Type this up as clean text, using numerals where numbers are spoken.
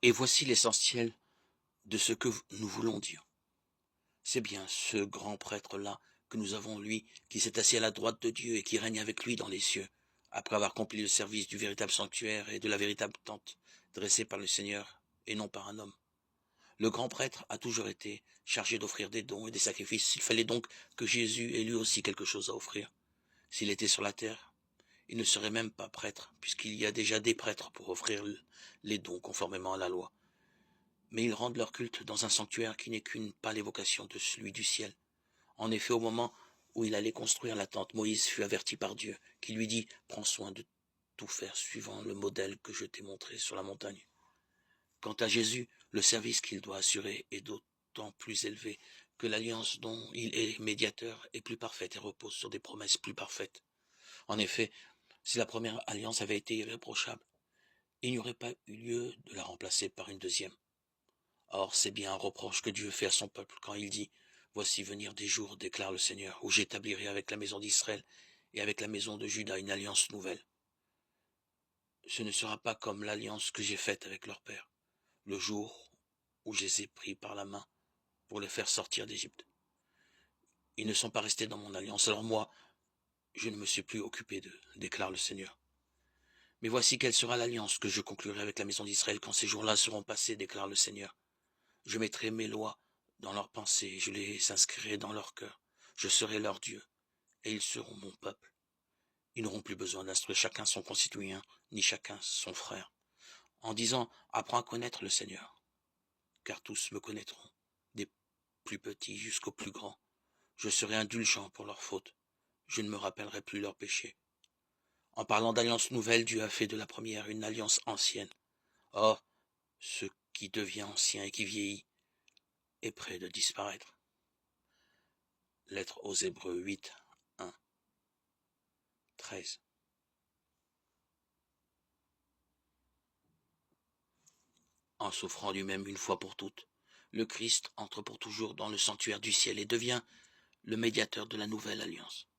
Et voici l'essentiel de ce que nous voulons dire. C'est bien ce grand prêtre-là que nous avons, lui, qui s'est assis à la droite de Dieu et qui règne avec lui dans les cieux, après avoir accompli le service du véritable sanctuaire et de la véritable tente, dressée par le Seigneur et non par un homme. Le grand prêtre a toujours été chargé d'offrir des dons et des sacrifices. Il fallait donc que Jésus ait lui aussi quelque chose à offrir. S'il était sur la terre, il ne serait même pas prêtre, puisqu'il y a déjà des prêtres pour offrir les dons conformément à la loi. Mais ils rendent leur culte dans un sanctuaire qui n'est qu'une pâle évocation de celui du ciel. En effet, au moment où il allait construire la tente, Moïse fut averti par Dieu, qui lui dit « Prends soin de tout faire suivant le modèle que je t'ai montré sur la montagne. » Quant à Jésus, le service qu'il doit assurer est d'autant plus élevé que l'alliance dont il est médiateur est plus parfaite et repose sur des promesses plus parfaites. En effet, si la première alliance avait été irréprochable, il n'y aurait pas eu lieu de la remplacer par une deuxième. Or, c'est bien un reproche que Dieu fait à son peuple quand il dit « Voici venir des jours, déclare le Seigneur, où j'établirai avec la maison d'Israël et avec la maison de Juda une alliance nouvelle. Ce ne sera pas comme l'alliance que j'ai faite avec leur père, le jour où je les ai pris par la main pour les faire sortir d'Égypte. Ils ne sont pas restés dans mon alliance, alors moi, je ne me suis plus occupé d'eux, déclare le Seigneur. Mais voici quelle sera l'alliance que je conclurai avec la maison d'Israël quand ces jours-là seront passés, déclare le Seigneur. Je mettrai mes lois dans leurs pensées, je les inscrirai dans leur cœur. Je serai leur Dieu, et ils seront mon peuple. Ils n'auront plus besoin d'instruire chacun son concitoyen, ni chacun son frère, en disant « Apprends à connaître le Seigneur », car tous me connaîtront, des plus petits jusqu'aux plus grands. Je serai indulgent pour leurs fautes, je ne me rappellerai plus leurs péchés. En parlant d'alliance nouvelle, Dieu a fait de la première une alliance ancienne. Or, ce qui devient ancien et qui vieillit est près de disparaître. Lettre aux Hébreux 8, 1, 13. En souffrant lui-même une fois pour toutes, le Christ entre pour toujours dans le sanctuaire du ciel et devient le médiateur de la nouvelle alliance.